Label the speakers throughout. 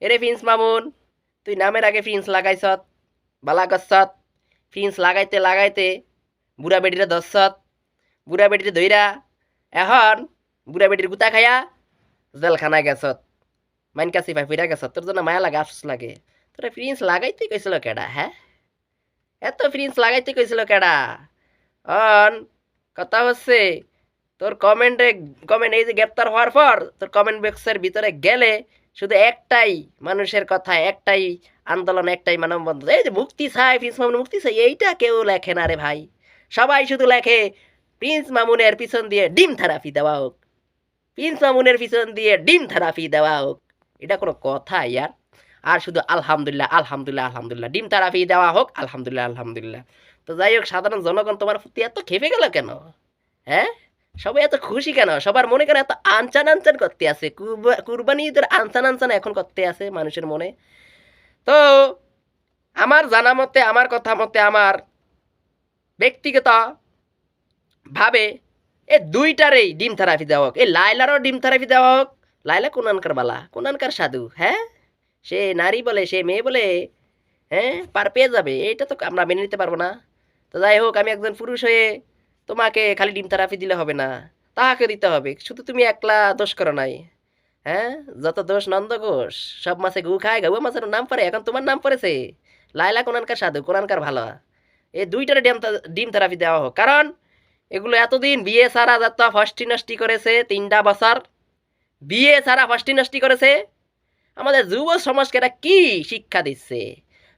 Speaker 1: এরে প্রিন্স মামুন, তুই নামের আগে প্রিন্স লাগাইছত, বালা করছত, প্রিন্স লাগাইতে লাগাইতে বুড়া বেটিরে ধরছত, বুড়া বেটিরে ধইরা এখন বুড়া বেটির গুতা খাইয়া জেলখানায় গেছত, মাইন কাছি ভাই ফিরা গেছত। তোর জন্য মায়া লাগে, আফসোস লাগে। তোরা প্রিন্স লাগাইতে কইছিল কেডা? হ্যাঁ, এত প্রিন্স লাগাইতে কইছিল কেডা? অন কথা হচ্ছে, তোর কমেন্ট এই যে গ্রেপ্তার হওয়ার পর তোর কমেন্ট বক্সের ভিতরে গেলে শুধু একটাই মানুষের কথা, একটাই আন্দোলন, একটাই মানববন্ধন, এই যে মুক্তি চাই, প্রিন্স মামুন মুক্তি চাই, এইটা কেউ লেখে না রে ভাই। সবাই শুধু লেখে প্রিন্স মামুনের পিছন দিয়ে ডিম থেরাপি দেওয়া হোক, প্রিন্স মামুনের পিছন দিয়ে ডিম থেরাপি দেওয়া হোক। এটা কোনো কথা ইয়ার? আর শুধু আলহামদুলিল্লাহ আলহামদুলিল্লাহ আলহামদুলিল্লাহ, ডিম থেরাপি দেওয়া হোক, আলহামদুলিল্লাহ আলহামদুলিল্লাহ। তো যাই হোক, সাধারণ জনগণ তোমার প্রতি এত খেপে গেল কেন? হ্যাঁ, সবাই এত খুশি কেন? সবার মনে কেন এত আনচান আনচান করতে আছে? কুরবানি ঈদের আনচান আনচান এখন করতে আছে মানুষের মনে। তো আমার জানা মতে, আমার কথা মতে, আমার ব্যক্তিগত ভাবে এ দুইটারেই ডিম থেরাপি দেওয়া হোক। এই লাইলারও ডিম থেরাপি দেওয়া হোক। লাইলা কোনানকার বালা, কোনানকার সাধু? হ্যাঁ, সে নারী বলে, সে মেয়ে বলে, হ্যাঁ পার পেয়ে যাবে, এটা তো আমরা মেনে নিতে পারবো না। তো যাই হোক, আমি একজন পুরুষ হয়ে তোমাকে খালি ডিম থেরাপি দিলে হবে না, তাহাকে দিতে হবে। শুধু তুমি একলা দোষ করো নাই। হ্যাঁ, যত দোষ নন্দ ঘোষ, সব মাছে গু খায়, গাউয়া মাছের নাম পড়ে, এখন তোমার নাম পড়েছে। লাইলা কোনানকার সাধু, কোনানকার ভালো। এই দুইটারে ডিম থেরাপি দেওয়া হোক। কারণ এগুলো এতদিন বিয়ে ছাড়া যত ফষ্টি নষ্টি করেছে, 3টা বছর বিয়ে ছাড়া ফষ্টি নষ্টি করেছে। আমাদের যুব সমাজকে এটা কি শিক্ষা দিচ্ছে?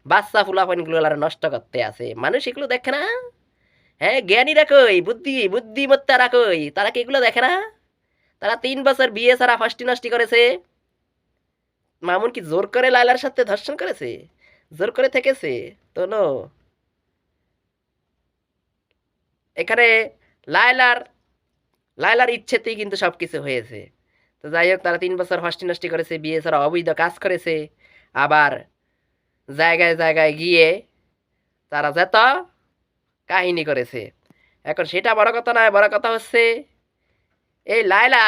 Speaker 1: বাচ্চা ফুলাফানগুলো নষ্ট করতে আছে, মানুষ এগুলো দেখে না? হ্যাঁ, জ্ঞানীরা কই, বুদ্ধিমত্তারা কই, তারা কি এগুলো দেখে না? তারা 3 বছর বিয়ে ছাড়া ফাঁসটি নষ্টি করেছে। মামুন কি জোর করে লাইলার সাথে ধর্ষণ করেছে? জোর করে থেকেছে তো? নো, এখানে লাইলার লাইলার ইচ্ছেতেই কিন্তু সবকিছু হয়েছে। তো যাই হোক, তারা 3 বছর ফাঁসটি নষ্টি করেছে, বিয়ে ছাড়া অবৈধ কাজ করেছে, আবার জায়গায় জায়গায় গিয়ে তারা যত কাহিনী করেছে। এখন সেটা বড় কথা নয়, বড় কথা হচ্ছে এই লায়লা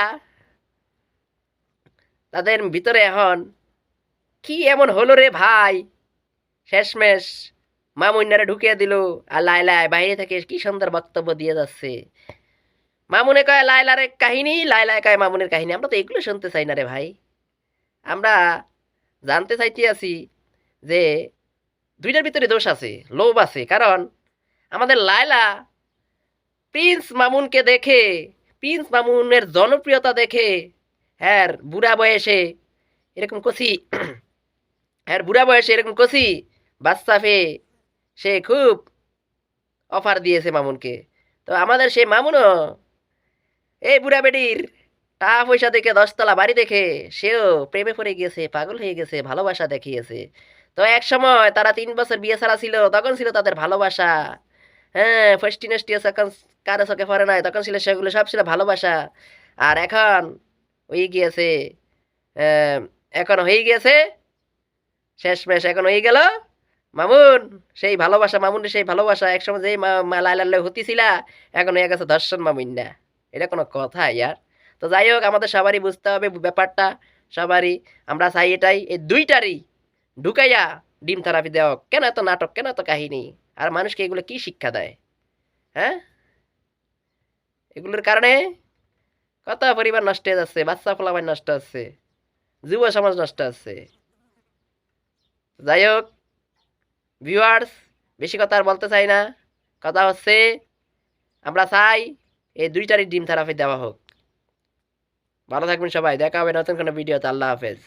Speaker 1: তাদের ভিতরে এখন কি এমন হলো রে ভাই? শেষমেশ মামুন্নারে ঢুকিয়ে দিল, আর লায়লা বাইরে থেকে কি সুন্দর বক্তব্য দিয়ে যাচ্ছে। মামুনে কয় লায়লার কাহিনী, লায়লায় কয় মামুনের কাহিনী। আমরা তো এগুলো শুনতে চাই না রে ভাই। আমরা জানতে চাইতে আছি যে দুইটার ভিতরে দোষ আছে, লোভ আছে। কারণ আমাদের লায়লা প্রিন্স মামুনকে দেখে, প্রিন্স মামুনের জনপ্রিয়তা দেখে, হ্যাঁ বুড়া বয়সে এরকম কষি, হ্যাঁ বুড়া বয়সে এরকম কষি বাচ্চা পেয়ে সে খুব অফার দিয়েছে মামুনকে। তো আমাদের সেই মামুনও এই বুড়া বেটির টাকা পয়সা দেখে, 10তলা বাড়ি দেখে সেও প্রেমে পড়ে গিয়েছে, পাগল হয়ে গেছে, ভালোবাসা দেখিয়েছে। তো এক সময় তারা 3 বছর বিয়ে ছাড়া ছিল, তখন ছিল তাদের ভালোবাসা। হ্যাঁ, ফষ্টি নষ্টি এখন কারো চোখে পড়ে নাই, তখন ছিল সেগুলো সব ছিল ভালোবাসা। আর এখন হয়ে গিয়েছে, এখন হয়ে গিয়েছে শেষমেশ, এখন হয়ে গেল মামুন সেই ভালোবাসা, মামুনের সেই ভালোবাসা একসময় যেই লাইলাল্লে হতিছিলা, এখন হয়ে গেছে দর্শন মামুন না। এটা কোনো কথা ইয়ার? তো যাই হোক, আমাদের সবারই বুঝতে হবে ব্যাপারটা, সবারই। আমরা চাই এটাই, এই দুইটারই ঢুকাইয়া ডিম থেরাপি দেওয়া। কেন এত নাটক, কেন এত কাহিনী? আর মানুষকে এগুলো কি শিক্ষা দেয়? হ্যাঁ, এগুলোর কারণে কত পরিবার নষ্ট হয়ে যাচ্ছে, বাচ্চা ফলাফল নষ্ট হচ্ছে, যুব সমাজ নষ্ট হচ্ছে। যাই হোক ভিউয়ার্স, বেশি কথা আর বলতে চাই না। কথা হচ্ছে আমরা চাই এই দুইটারই ডিম থেরাপি দেওয়া হোক। ভালো থাকবেন সবাই, দেখা হবে নতুন কোনো ভিডিওতে। আল্লাহ হাফেজ।